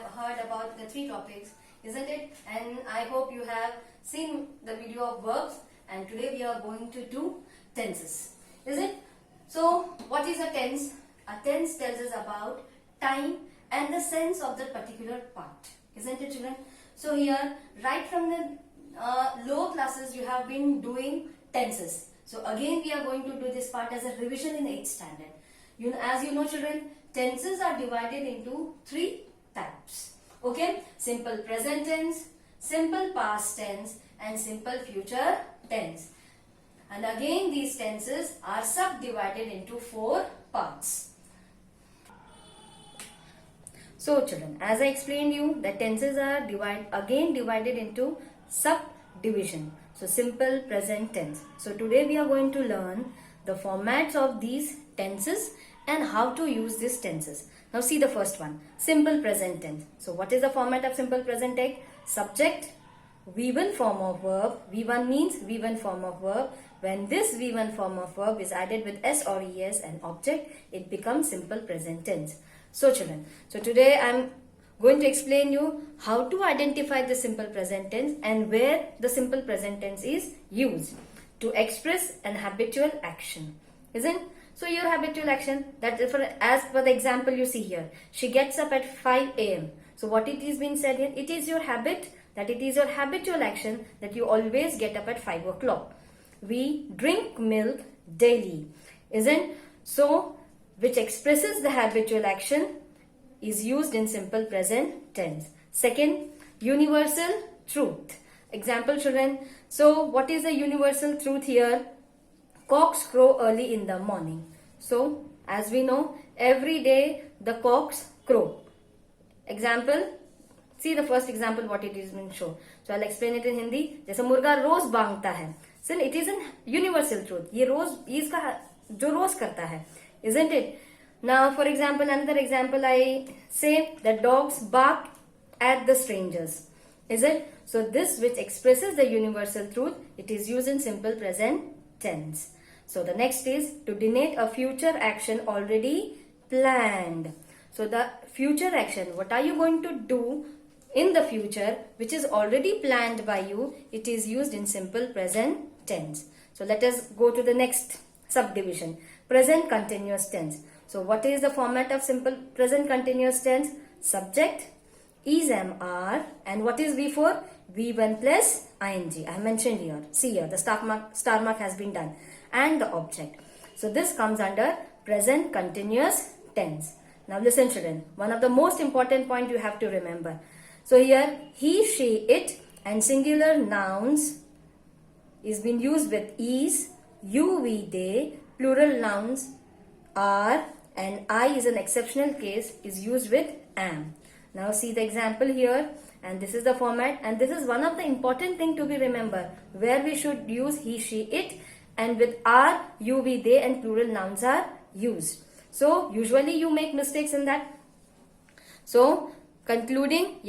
heard about the three topics, isn't it? And I hope you have seen the video of verbs, and today we are going to do tenses, is it? So what is a tense? A tense tells us about time and the sense of the particular part, isn't it, children? So here, right from the lower classes, you have been doing tenses. So again we are going to do this part as a revision in 8th standard. As you know, children, tenses are divided into three types. Okay, simple present tense, simple past tense, and simple future tense. And again these tenses are subdivided into 4 parts. So children, as I explained you, the tenses are divided into subdivision. So simple present tense. So today we are going to learn the formats of these tenses and how to use these tenses. Now see the first one, simple present tense. So what is the format of simple present tense? Subject, V1 form of verb. V1 means V1 form of verb. When this V1 form of verb is added with S or ES and object, it becomes simple present tense. So children, so today I am going to explain you how to identify the simple present tense and where the simple present tense is used to express an habitual action, isn't? So your habitual action, that is as per the example you see here, she gets up at 5 a.m. So what it is being said here, it is your habit, that it is your habitual action that you always get up at 5 o'clock. We drink milk daily, isn't? So which expresses the habitual action is used in simple present tense. Second, universal truth. Example, children. So what is the universal truth here? Cocks crow early in the morning. So as we know, every day the cocks crow. Example, see the first example what it is been shown. So I'll explain it in Hindi. जैसे मुर्गा रोज बांगता है. So it is a universal truth. ये रोज इसका जो रोज करता है, isn't it? Now for example, another example I say that dogs bark at the strangers. Is it? So this which expresses the universal truth, it is used in simple present tense. So the next is to denote a future action already planned. So the future action, what are you going to do in the future which is already planned by you, it is used in simple present tense. So let us go to the next subdivision, present continuous tense. So what is the format of simple present continuous tense? Subject, is, am, are, and what is V4? V1 plus ing. I have mentioned here. See here, the star mark has been done. And the object. So this comes under present continuous tense. Now listen children, one of the most important point you have to remember. So here, he, she, it and singular nouns is being used with is, you, we, they, plural nouns are, and I is an exceptional case is used with am. Now see the example here, and this is the format, and this is one of the important thing to be remembered, where we should use he, she, it, and with are, you, we, they and plural nouns are used. So usually you make mistakes in that. So concluding,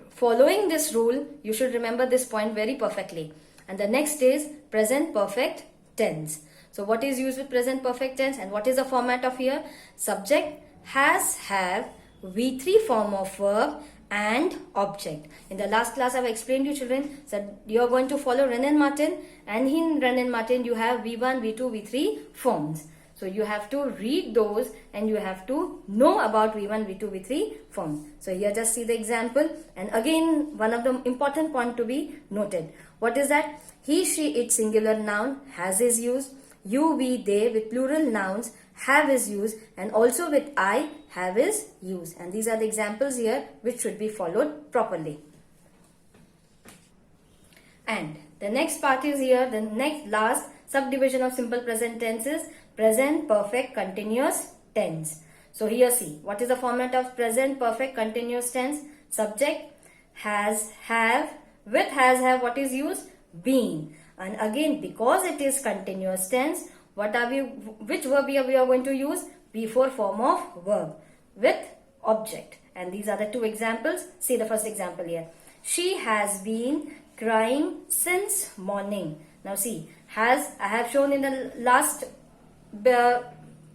following this rule, you should remember this point very perfectly. And the next is present perfect tense. So what is used with present perfect tense and what is the format of here? Subject, has, have, V3 form of verb and object. In the last class I have explained you children that you are going to follow Wren and Martin, and in Wren and Martin you have V1, V2, V3 forms. So you have to read those and you have to know about V1, V2, V3 forms. So here just see the example, and again one of the important point to be noted. What is that? He, she, it singular noun, has is used. You, we, they with plural nouns, have is used, and also with I, have is used. And these are the examples here which should be followed properly. And the next part is here, the next last subdivision of simple present tense is present perfect continuous tense. So here see, what is the format of present perfect continuous tense? Subject, has, have, with has, have, what is used? Been. And again, because it is continuous tense, which verb we are going to use? V4 form of verb with object. And these are the two examples. See the first example here. She has been crying since morning. Now see, has, I have shown in the last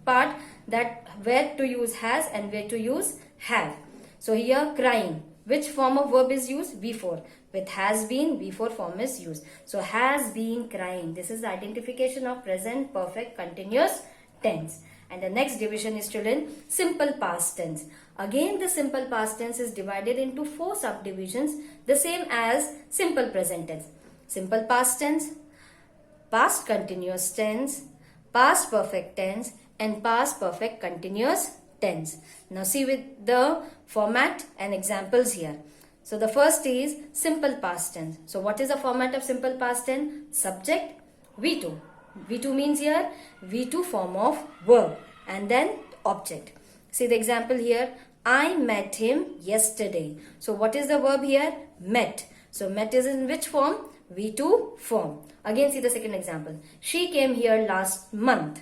part that where to use has and where to use have. So here crying. Which form of verb is used? V4. With has been, V4 form is used. So has been crying. This is the identification of present perfect continuous tense. And the next division is children, simple past tense. Again the simple past tense is divided into 4 subdivisions, the same as simple present tense. Simple past tense, past continuous tense, past perfect tense, and past perfect continuous tense. Now see with the format and examples here. So the first is simple past tense. So what is the format of simple past tense? Subject, V2. V2 means here V2 form of verb and then object. See the example here. I met him yesterday. So what is the verb here? Met. So met is in which form? V2 form. Again see the second example. She came here last month.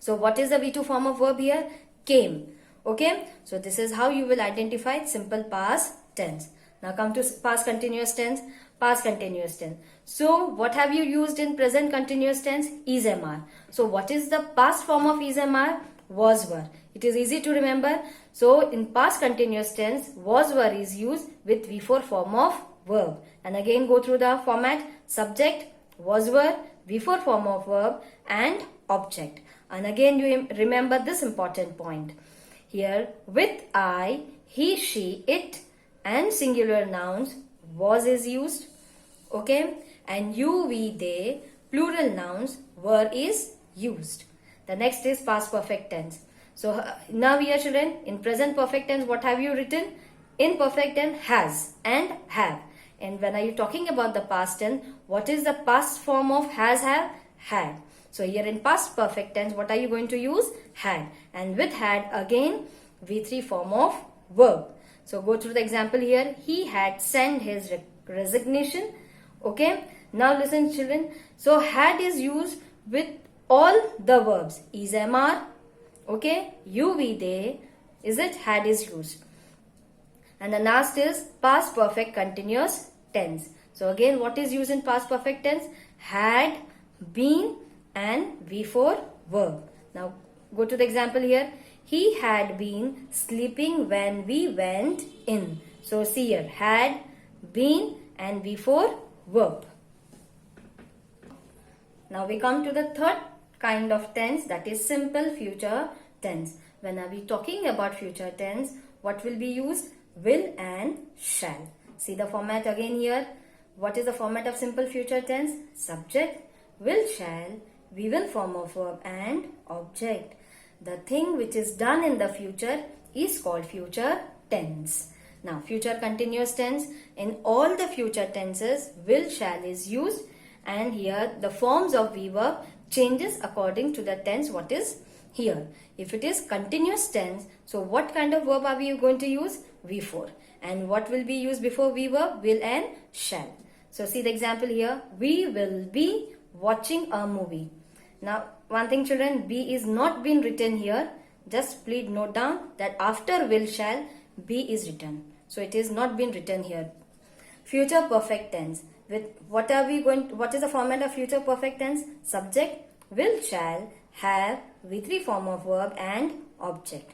So what is the V2 form of verb here? Came. Okay. So this is how you will identify simple past tense. Now come to past continuous tense. Past continuous tense. So what have you used in present continuous tense? Is MR. So what is the past form of is MR? Was were. It is easy to remember. So in past continuous tense, was were is used with V4 form of verb. And again go through the format. Subject, was were, V4 form of verb and object. And again you remember this important point. Here with I, he, she, it and singular nouns was is used. Okay. And you, we, they, plural nouns were is used. The next is past perfect tense. So now here children, in present perfect tense, what have you written? In perfect tense, has and have. And when are you talking about the past tense, what is the past form of has, have? Had. So here in past perfect tense, what are you going to use? Had. And with had, again, V3 form of verb. So go through the example here. He had sent his resignation. Okay. Now listen children. So had is used with all the verbs. Is, MR. Okay. You, we, they. Is it? Had is used. And the last is past perfect continuous tense. So again what is used in past perfect tense? Had, been and V4 verb. Now go to the example here. He had been sleeping when we went in. So see here, had, been and V4 verb. Now we come to the third kind of tense, that is simple future tense. When are we talking about future tense, what will be used? Will and shall. See the format again here. What is the format of simple future tense? Subject, will, shall, we will form of verb and object. The thing which is done in the future is called future tense. Now future continuous tense, in all the future tenses will, shall is used, and here the forms of verb changes according to the tense what is here. If it is continuous tense, so what kind of verb are we going to use? V4. And what will be used before verb? Will and shall. So see the example here. We will be watching a movie. Now one thing children, be is not been written here. Just please note down that after will, shall, be is written. So it is not been written here. Future perfect tense. With what is the format of future perfect tense? Subject, will, shall, have, V3 form of verb and object.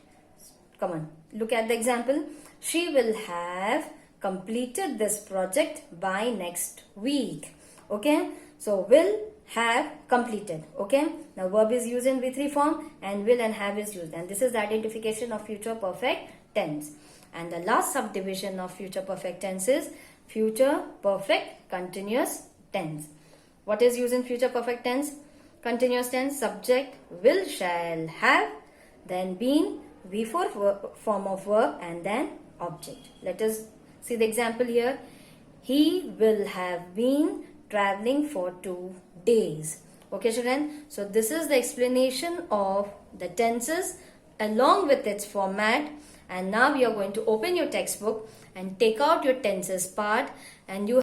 Come on, look at the example. She will have completed this project by next week. Okay, so will, have, completed. Okay, now verb is used in V3 form and will and have is used, and this is the identification of future perfect tense. And the last subdivision of future perfect tense is future perfect continuous tense. What is used in future perfect tense? Continuous tense, subject, will, shall, have, then been, V4 form of verb and then object. Let us see the example here. He will have been traveling for 2 days. Okay children, so this is the explanation of the tenses along with its format. And now we are going to open your textbook and take out your tenses part, and you